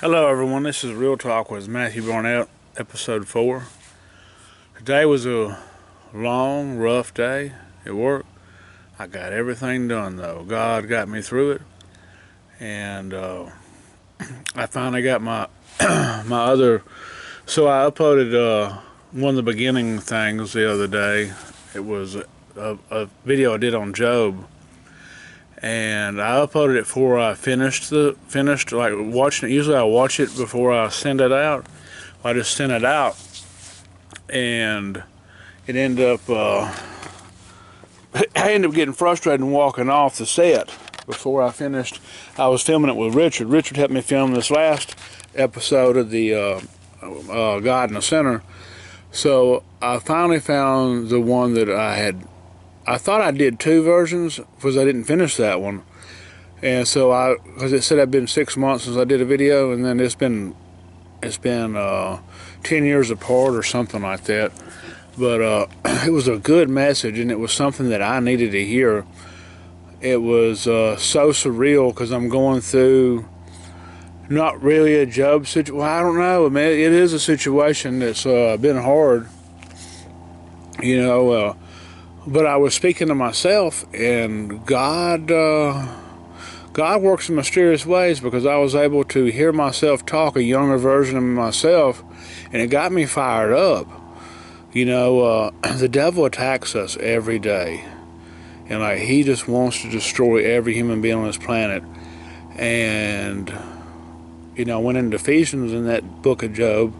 Hello everyone, this is Real Talk with Matthew Barnett, episode 4. Today was a long, rough day at work. I got everything done though. God got me through it. And I finally got my so I uploaded one of the beginning things the other day. It was a video I did on Job. And I uploaded it before I finished like watching it. Usually I watch it before I send it out. I just sent it out, and it ended up I ended up getting frustrated and walking off the set before I finished. I was filming it with Richard. Richard helped me film this last episode of the God in the Center. So I finally found the one that I thought I did 2 versions because I didn't finish that one. And so because it said I'd been 6 months since I did a video, and then it's been 10 years apart or something like that. But it was a good message, and it was something that I needed to hear. It was so surreal because I'm going through not really a Job situation. Well, I don't know, man. It is a situation that's been hard, you know. But I was speaking to myself, and God works in mysterious ways, because I was able to hear myself talk, a younger version of myself, and it got me fired up. You know, the devil attacks us every day, and like he just wants to destroy every human being on this planet. And you know, I went into Ephesians in that book of Job,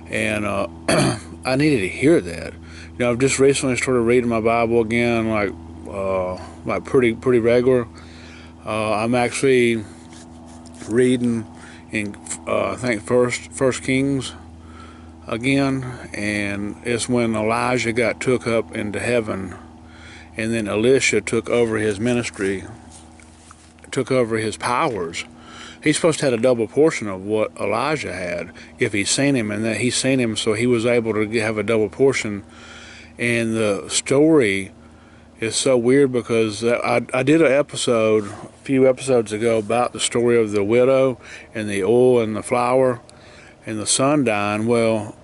and I needed to hear that. You know, I've just recently started reading my Bible again, like pretty regular. I'm actually reading in I think First Kings again, and it's when Elijah got took up into heaven, and then Elisha took over his ministry, took over his powers. He's supposed to have a double portion of what Elijah had if he's seen him, and that he's seen him, so he was able to have a double portion. And the story is so weird because I did an episode a few episodes ago about the story of the widow and the oil and the flour and the son dying. Well,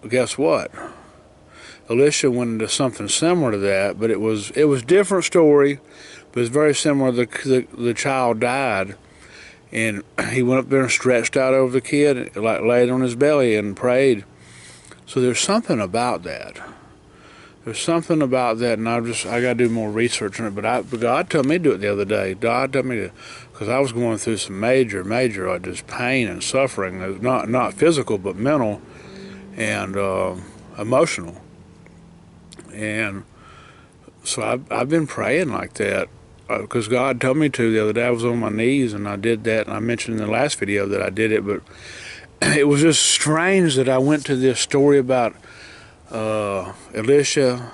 guess what? Elisha went into something similar to that, but it was a different story, but it's very similar. The child died, and he went up there and stretched out over the kid, like laid on his belly and prayed. So there's something about that. There's something about that, and I got to do more research on it. But God told me to do it the other day. God told me to, because I was going through some major, just pain and suffering, not physical but mental and emotional. And so I've been praying like that because God told me to the other day. I was on my knees and I did that, and I mentioned in the last video that I did it. But it was just strange that I went to this story about Elisha.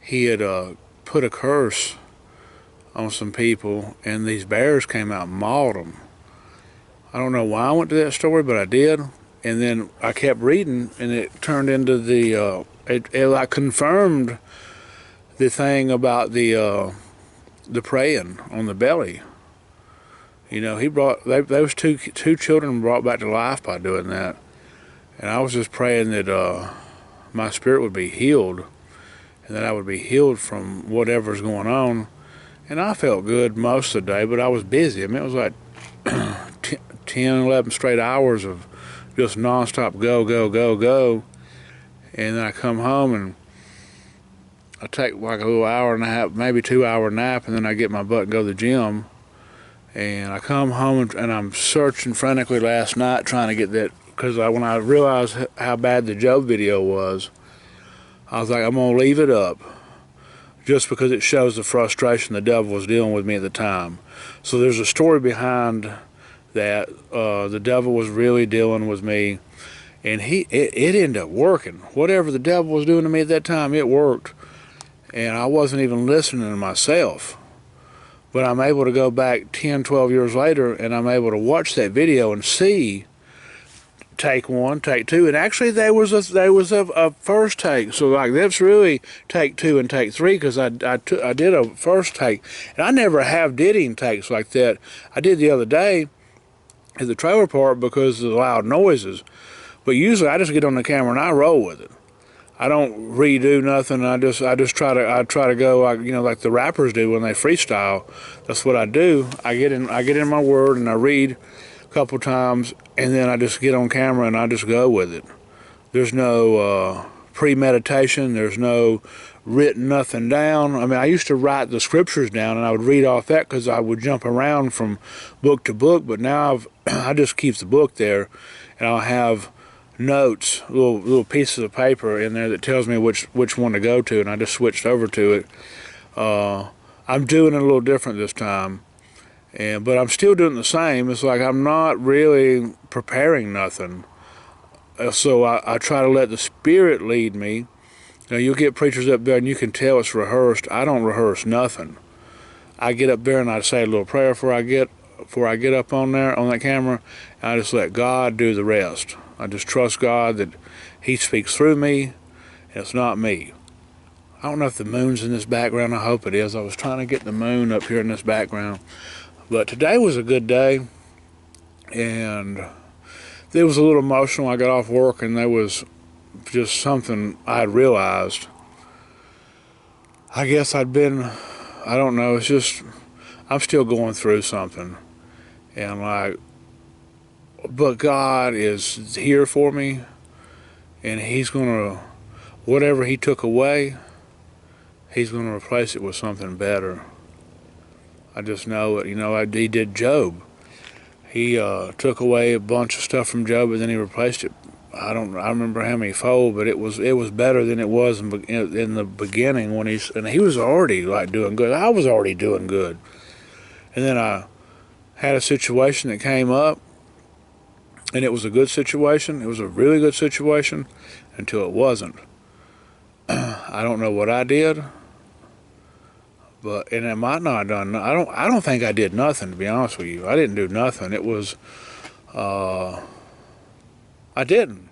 He had put a curse on some people, and these bears came out and mauled them. I don't know why I went to that story, but I did. And then I kept reading, and it turned into the it confirmed the thing about the praying on the belly. You know, those two children brought back to life by doing that. And I was just praying that my spirit would be healed, and that I would be healed from whatever's going on. And I felt good most of the day, but I was busy. I mean, it was like 10, 11 straight hours of just nonstop go. And then I come home and I take like a little hour and a half, maybe 2 hour nap, and then I get my butt and go to the gym. And I come home and I'm searching frantically last night trying to get that, because when I realized how bad the Job video was, I was like, I'm going to leave it up just because it shows the frustration the devil was dealing with me at the time. So there's a story behind that. The devil was really dealing with me, and it ended up working. Whatever the devil was doing to me at that time, it worked. And I wasn't even listening to myself. But I'm able to go back 10, 12 years later, and I'm able to watch that video and see take 1, take 2, and actually there was a first take. So like that's really take 2 and take 3, because I did a first take, and I never have did any takes like that. I did the other day, at the trailer park because of the loud noises. But usually I just get on the camera and I roll with it. I don't redo nothing. I just try to go like the rappers do when they freestyle. That's what I do. I get in my word and I read a couple times, and then I just get on camera and I just go with it. There's no premeditation. There's no written nothing down. I mean, I used to write the scriptures down and I would read off that because I would jump around from book to book. But now I just keep the book there, and I'll have notes, little pieces of paper in there that tells me which one to go to, and I just switched over to it. I'm doing it a little different this time, but I'm still doing the same. It's like I'm not really preparing nothing, so I try to let the Spirit lead me. You'll get preachers up there and you can tell it's rehearsed. I don't rehearse nothing. I get up there and I say a little prayer before I get up on there on that camera, and I just let God do the rest. I just trust God that He speaks through me, and it's not me. I don't know if the moon's in this background. I hope it is. I was trying to get the moon up here in this background. But today was a good day, and it was a little emotional. I got off work, and there was just something I had realized. I guess I don't know, it's just, I'm still going through something. And but God is here for me, and He's gonna, whatever He took away, He's gonna replace it with something better. I just know it. He did Job. He took away a bunch of stuff from Job, but then He replaced it. I remember how many fold, but it was better than it was in the beginning when he was already doing good. I was already doing good, and then I had a situation that came up. And it was a good situation. It was a really good situation until it wasn't. I don't know what I did, and I might not have done. I don't think I did nothing, to be honest with you. I didn't do nothing. It was, I didn't.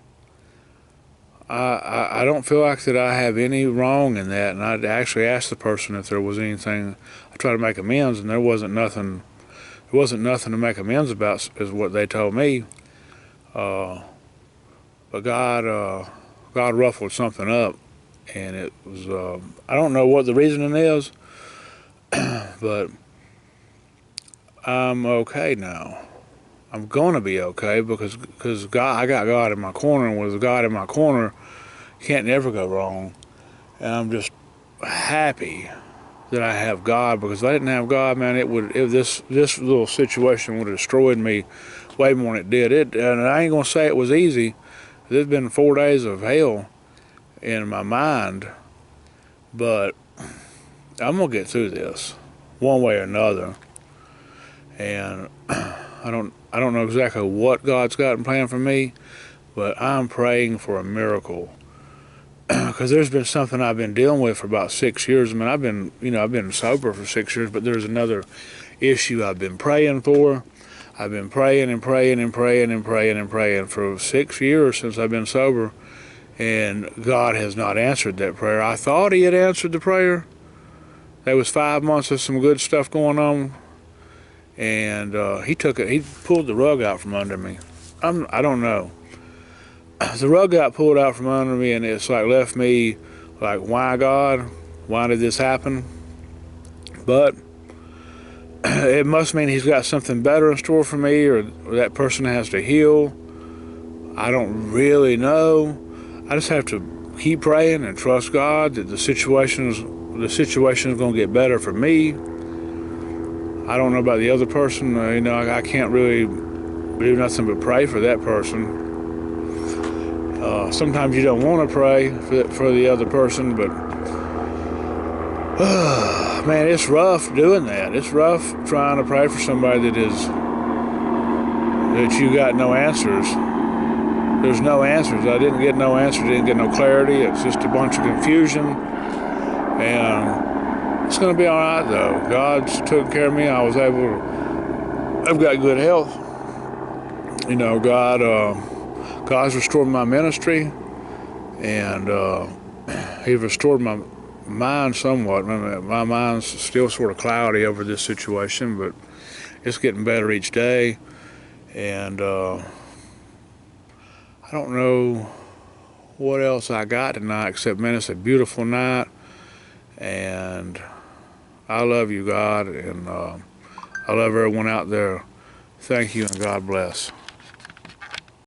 I don't feel like that I have any wrong in that. And I actually asked the person if there was anything. I tried to make amends, and there wasn't nothing. There wasn't nothing to make amends about, is what they told me. But God ruffled something up, and it was, I don't know what the reasoning is, but I'm okay now. I'm gonna be okay because God, I got God in my corner, and with God in my corner, can't never go wrong. And I'm just happy that I have God, because if I didn't have God, man, this little situation would have destroyed me way more than it did. And I ain't gonna say it was easy. There's been 4 days of hell in my mind, but I'm gonna get through this one way or another. And I don't know exactly what God's got in plan for me, but I'm praying for a miracle. Because there's been something I've been dealing with for about 6 years. I mean, I've been sober for 6 years, but there's another issue I've been praying for. I've been praying and praying and praying and praying and praying for 6 years since I've been sober, and God has not answered that prayer. I thought He had answered the prayer. There was 5 months of some good stuff going on, and He pulled the rug out from under me. I don't know. The rug got pulled out from under me, and it's left me like, why, God? Why did this happen? But it must mean He's got something better in store for me, or that person has to heal. I don't really know. I just have to keep praying and trust God that the situation is going to get better for me. I don't know about the other person. I can't really do nothing but pray for that person. Sometimes you don't want to pray for the other person, but man, it's rough doing that. It's rough trying to pray for somebody that you got no answers. There's no answers. I didn't get no answers. Didn't get no clarity. It's just a bunch of confusion, and it's going to be all right though. God's took care of me. I've got good health. God's restored my ministry, and He restored my mind somewhat. My mind's still sort of cloudy over this situation, but it's getting better each day. And I don't know what else I got tonight, except, man, it's a beautiful night, and I love you, God, and I love everyone out there. Thank you, and God bless.